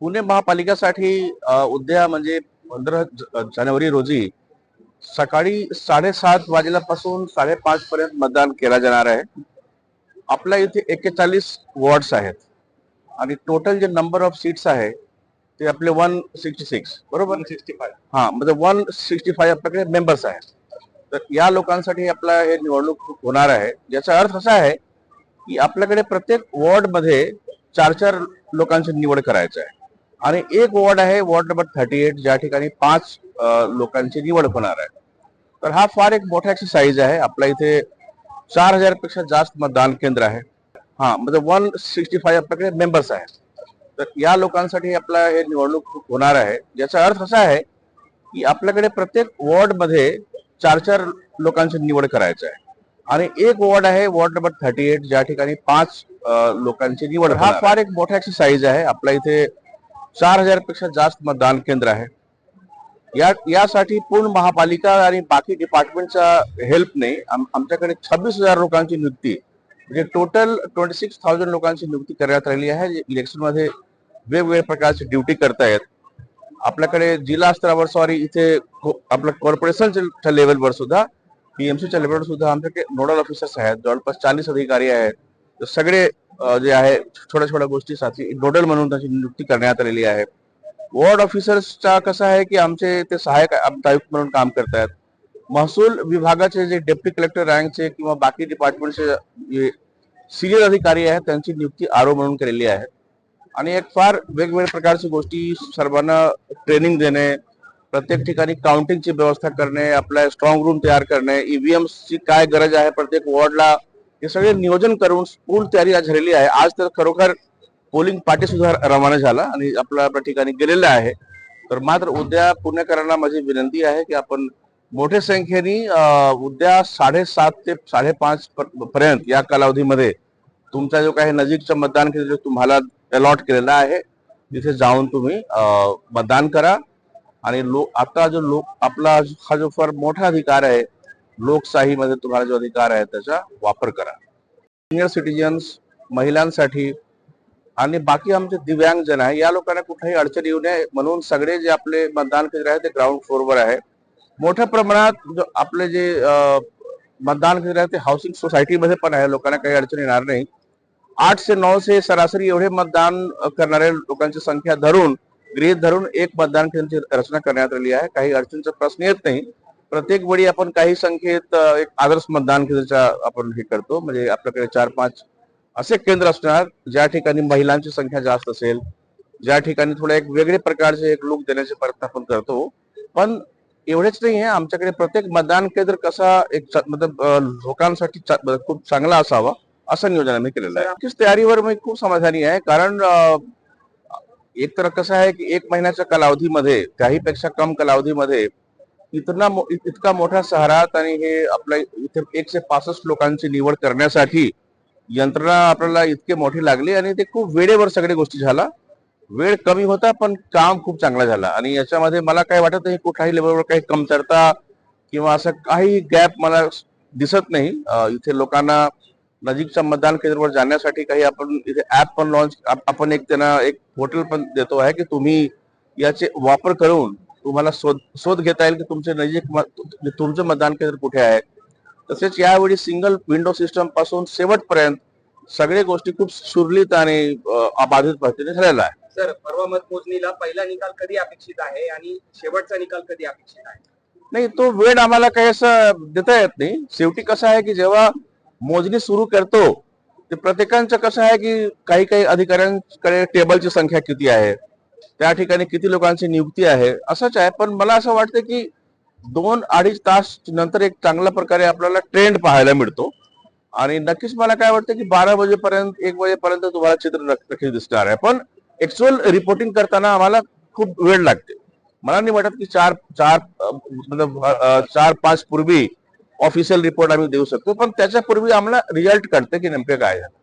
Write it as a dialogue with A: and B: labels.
A: पुणे महापालिकेसाठी उद्या म्हणजे 15 जानेवारी रोजी सकाळी 7:30 वाजल्यापासून 5:30 पर्यंत मतदान केला जाणार आहे. आपल्या इथे 41 वॉर्ड्स आहेत आणि टोटल जे नंबर ऑफ सीट्स आहे ते आपले 166 बरोबर 165. हा म्हणजे 165 आपल्याकडे मेंबर्स आहेत. तर या लोकांसाठी आपला हे निवडणूक होणार आहे. याचा अर्थ असा आहे की आपल्याकडे प्रत्येक वॉर्ड मध्ये 4-4 लोकांची निवड करायचं आहे आणि एक वॉर्ड आहे वॉर्ड नंबर 38 ज्या ठिकाणी 5 लोकांची निवड होणार आहे. तर हा फार एक मोठा एक्सरसाइज आहे. आपल्या इथे 4000 पेक्षा जास्त मतदान केंद्र आहे. हा म्हणजे 165 आपल्याकडे मेंबर्स आहेत. तर या लोकांसाठी आपला हे निवडणूक होणार आहे. याचा अर्थ असा आहे की आपल्याकडे प्रत्येक वॉर्ड मध्ये 4-4 लोकांची निवड करायचं आहे आणि एक वॉर्ड आहे वॉर्ड नंबर 38 ज्या ठिकाणी 5 लोकांची निवड. हा फार एक मोठा एक्सरसाइज आहे. आपल्या इथे 4000 पेक्षा जास्त मतदान केंद्र आहे. यासाठी पूर्ण महापालिका आणि बाकी डिपार्टमेंटच्या हेल्पने आमच्याकडे 26,000 लोकांची नियुक्ती म्हणजे टोटल 26,000 लोकांची नियुक्ती करण्यात आलेली आहे. इलेक्शन मध्ये वेगवेगळ्या प्रकारची ड्युटी करतायत. आपल्याकडे जिल्हा स्तरावर सॉरी इथे आपल्या कॉर्पोरेशनच्या लेवलवर सुद्धा पीएमसीच्या लेवलवर सुद्धा आमच्याकडे नोडल ऑफिसर्स आहेत. जवळपास 40 अधिकारी आहेत. तर सगळे जे आहे छोट्या छोट्या गोष्टीसाठी नोडल म्हणून त्याची नियुक्ती करण्यात आलेली आहे. वॉर्ड ऑफिसर्सचा कसं आहे की आमचे ते सहाय्यक आयुक्त म्हणून काम करतात. महसूल विभागाचे जे डेप्टी कलेक्टर रँकचे किंवा बाकी डिपार्टमेंटचे जे सिनियर अधिकारी आहेत त्यांची नियुक्ती आरओ म्हणून केलेली आहे आणि एक फार वेगवेगळ्या प्रकारची गोष्टी सर्वांना ट्रेनिंग देणे, प्रत्येक ठिकाणी काउंटिंगची व्यवस्था करणे, आपल्या स्ट्रॉंग रूम तयार करणे, ईव्हीएमची काय गरज आहे प्रत्येक वॉर्डला हे सगळे नियोजन करून पूर्ण तयारी झालेली आहे. आज तर खरोखर पोलिंग पार्टी सुद्धा रवाना झाला आणि आपल्या ठिकाणी गेलेला आहे. तर मात्र उद्या पुणेकरांना माझी विनंती आहे की आपण मोठ्या संख्येने उद्या 7:30 ते 5:30 पर्यंत या कालावधीमध्ये तुमचा जो काही नजीकचा मतदान केंद्र तुम्हाला अलॉट केलेला आहे तिथे जाऊन तुम्ही मतदान करा आणि आता जो आपला हा जो फार मोठा अधिकार आहे लोकशाहीमध्ये तुम्हाला जो अधिकार आहे त्याचा वापर करा. सिनियर सिटीजन्स, महिलांसाठी आणि बाकी आमचे दिव्यांगजन आहे या लोकांना कुठेही अडचण येऊ नये म्हणून सगळे जे आपले मतदान केंद्र आहे ते ग्राउंड फ्लोअरवर आहे. मोठ्या प्रमाणात आपले जे मतदान केंद्र आहे ते हाऊसिंग सोसायटीमध्ये पण आहे. लोकांना काही अडचण येणार नाही. 8 से 9 से सरासरी एवढे मतदान करणारे लोकांची संख्या गृहीत धरून एक मतदान केंद्राची रचना करण्यात आली आहे. काही अडचणीचा प्रश्न येत नाही. प्रत्येक वेळी आपण काही संख्येत एक आदर्श मतदान केंद्राचा आपण हे करतो म्हणजे आपल्याकडे 4-5 असे केंद्र असणार ज्या ठिकाणी महिलांची संख्या जास्त असेल, ज्या ठिकाणी थोडा एक वेगळे प्रकारचे एक लुक देण्याचे प्रयत्न आपण करतो. पण एवढेच नाही आहे, आमच्याकडे प्रत्येक मतदान केंद्र कसा एक मतलब लोकांसाठी खूप चांगला असावा असं नियोजन आम्ही केलेलं आहे. नक्कीच तयारीवर मी खूप समाधानी आहे कारण एक तर कसं आहे की 1 महिन्याच्या कालावधीमध्ये त्याहीपेक्षा कम कालावधीमध्ये इतका मोठा शहरात आणि हे आपल्या इथे 165 लोकांची निवड करण्यासाठी यंत्रणा आपल्याला इतके मोठी लागली आणि ते खूप वेळेवर सगळ्या गोष्टी झाला. वेळ कमी होता पण काम खूप चांगला झाला आणि याच्यामध्ये मला काय वाटत नाही कुठल्याही लेवलवर काही कमतरता किंवा असं काही गॅप मला दिसत नाही. इथे लोकांना नजीकच्या मतदान केंद्रावर जाण्यासाठी काही आपण इथे ऍप पण लॉन्च आपण एक त्यांना एक पोर्टल पण देतो आहे की तुम्ही याचे वापर करून तुम्हाला शोध घेता येईल की तुमचे नजीक तुमचं मतदान केंद्र कुठे आहे. तसेच यावेळी सिंगल विंडो सिस्टम पासून शेवटपर्यंत सगळ्या गोष्टी खूप सुरळीत आणि अबाधित पद्धतीने झालेला आहे.
B: सर, परवा मतमोजणीला पहिला निकाल कधी अपेक्षित आहे आणि शेवटचा निकाल कधी अपेक्षित आहे?
A: नाही तो वेळ आम्हाला काही असं देता येत नाही. शेवटी कसं आहे की जेव्हा मोजणी सुरू करतो ते प्रत्येकांचं कसं आहे की काही काही अधिकाऱ्यांकडे टेबलची संख्या किती आहे, त्या ठिकाणी किती लोकांची नियुक्ती आहे असंच आहे. पण मला असं वाटतं की 2-2.5 तास नंतर एक चांगल्या प्रकारे आपल्याला ट्रेंड पाहायला मिळतो आणि नक्कीच मला काय वाटतं की 12 वाजेपर्यंत 1 वाजेपर्यंत तुम्हाला चित्र नक्कीच दिसणार आहे. पण ऍक्च्युअल रिपोर्टिंग करताना आम्हाला खूप वेळ लागते. मला नाही वाटत की 4-5 पूर्वी ऑफिशियल रिपोर्ट आम्ही देऊ शकतो पण त्याच्यापूर्वी आम्हाला रिझल्ट कळते की नेमके काय झालं.